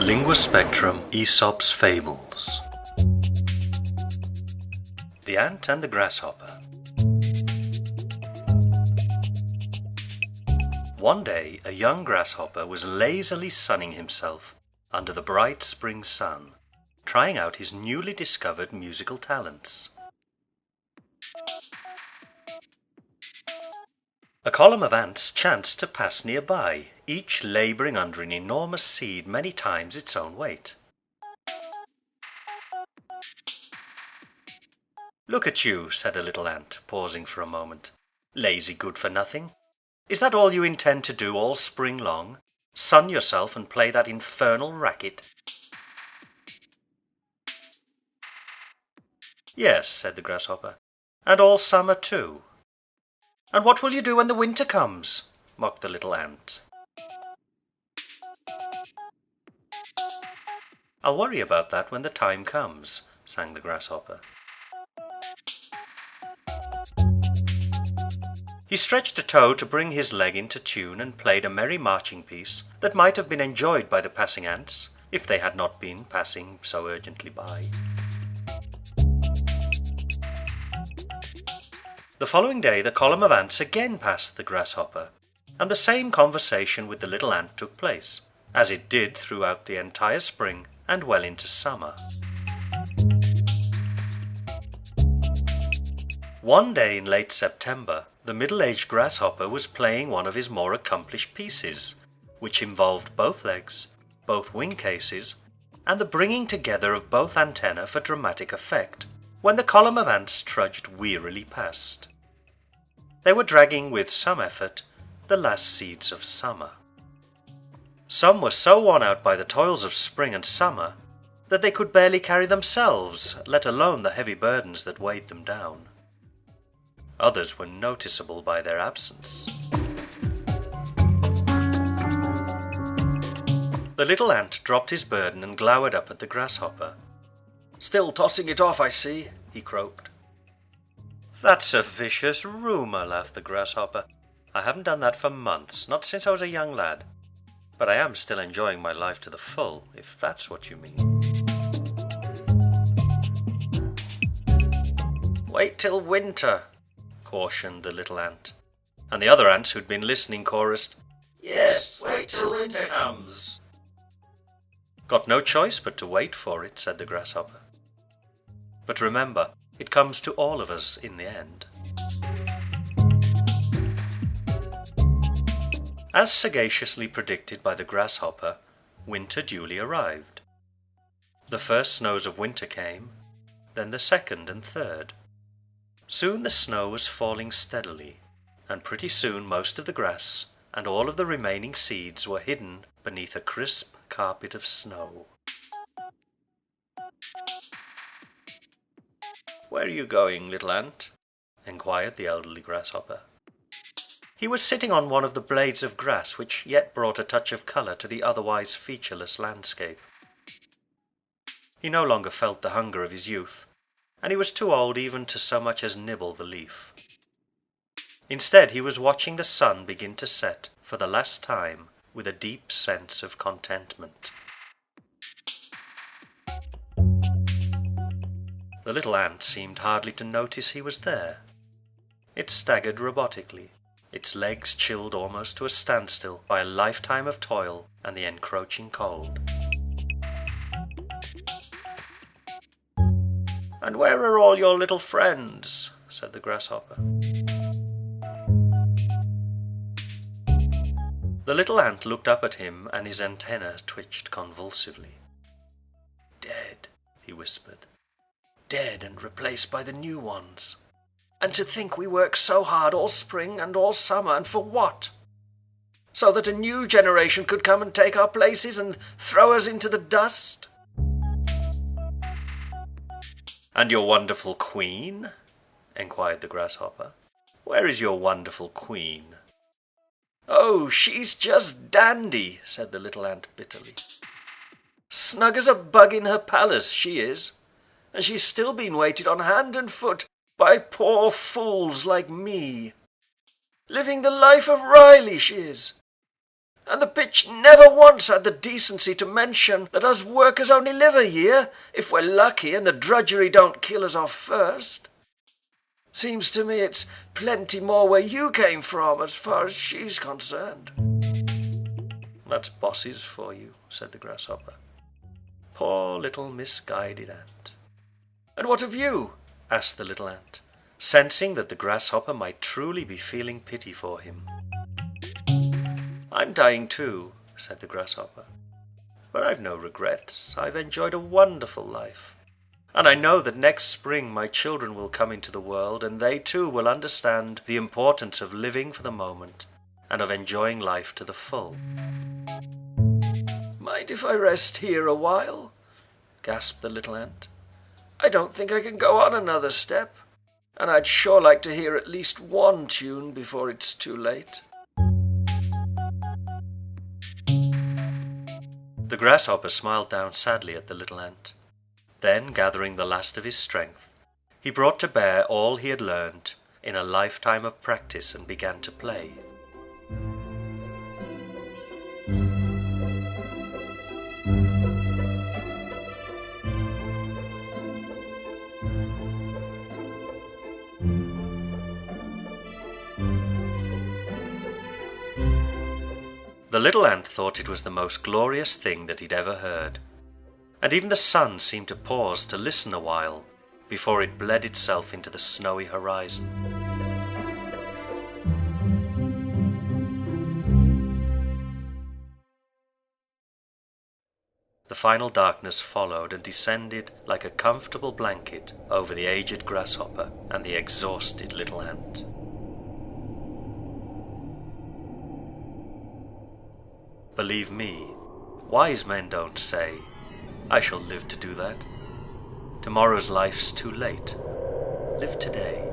Lingua Spectrum, Aesop's Fables. The Ant and the Grasshopper. One day a young grasshopper was lazily sunning himself under the bright spring sun, trying out his newly discovered musical talents. A column of ants chanced to pass nearby, each labouring under an enormous seed many times its own weight. "Look at you," said a little ant, pausing for a moment. "Lazy good-for-nothing. Is that all you intend to do all spring long? Sun yourself and play that infernal racket?" "Yes," said the grasshopper, "and all summer too." "And what will you do when the winter comes?" mocked the little ant. "I'll worry about that when the time comes," sang the grasshopper. He stretched a toe to bring his leg into tune and played a merry marching piece that might have been enjoyed by the passing ants if they had not been passing so urgently by. The following day the column of ants again passed the grasshopper, and the same conversation with the little ant took place, as it did throughout the entire spring and well into summer. One day in late September, the middle-aged grasshopper was playing one of his more accomplished pieces, which involved both legs, both wing cases, and the bringing together of both antennae for dramatic effect, when the column of ants trudged wearily past. They were dragging with some effort the last seeds of summer. Some were so worn out by the toils of spring and summer that they could barely carry themselves, let alone the heavy burdens that weighed them down. Others were noticeable by their absence. The little ant dropped his burden and glowered up at the grasshopper. "Still tossing it off, I see," he croaked. "That's a vicious rumour," laughed the grasshopper. "I haven't done that for months, not since I was a young lad. But I am still enjoying my life to the full, if that's what you mean." "Wait till winter," cautioned the little ant, and the other ants who'd been listening chorused, "Yes, wait till winter comes." "Got no choice but to wait for it," said the grasshopper. "But remember, it comes to all of us in the end." As sagaciously predicted by the grasshopper, winter duly arrived. The first snows of winter came, then the second and third. Soon the snow was falling steadily, and pretty soon most of the grass and all of the remaining seeds were hidden beneath a crisp carpet of snow. "Where are you going, little ant?" enquired the elderly grasshopper. He was sitting on one of the blades of grass which yet brought a touch of colour to the otherwise featureless landscape. He no longer felt the hunger of his youth, and he was too old even to so much as nibble the leaf. Instead, he was watching the sun begin to set for the last time with a deep sense of contentment. The little ant seemed hardly to notice he was there. It staggered robotically, its legs chilled almost to a standstill by a lifetime of toil and the encroaching cold. "And where are all your little friends?" said the grasshopper. The little ant looked up at him and his antennae twitched convulsively. "Dead," he whispered. "Dead and replaced by the new ones. And to think we worked so hard all spring and all summer, and for what? So that a new generation could come and take our places and throw us into the dust." "And your wonderful queen?" enquired the grasshopper. "Where is your wonderful queen?" "Oh, she's just dandy," said the little ant bitterly. "Snug as a bug in her palace, she is, and she's still been waited on hand and foot by poor fools like me. Living the life of Riley, she is. And the bitch never once had the decency to mention that us workers only live a year, if we're lucky and the drudgery don't kill us off first. Seems to me it's plenty more where you came from as far as she's concerned." "That's bosses for you," said the Grasshopper. Poor little misguided ant. "And what of you?" asked the little ant, sensing that the Grasshopper might truly be feeling pity for him. "I'm dying too," said the Grasshopper. "But I've no regrets. I've enjoyed a wonderful life. And I know that next spring my children will come into the world, and they too will understand the importance of living for the moment and of enjoying life to the full." "Mind if I rest here a while?" gasped the little ant. "I don't think I can go on another step, and I'd sure like to hear at least one tune before it's too late." The Grasshopper smiled down sadly at the little ant. Then, gathering the last of his strength, he brought to bear all he had learned in a lifetime of practice and began to play. The little ant thought it was the most glorious thing that he'd ever heard, and even the sun seemed to pause to listen a while before it bled itself into the snowy horizon. The final darkness followed and descended like a comfortable blanket over the aged Grasshopper and the exhausted little ant. Believe me, wise men don't say, "I shall live to do that." Tomorrow's life's too late. Live today.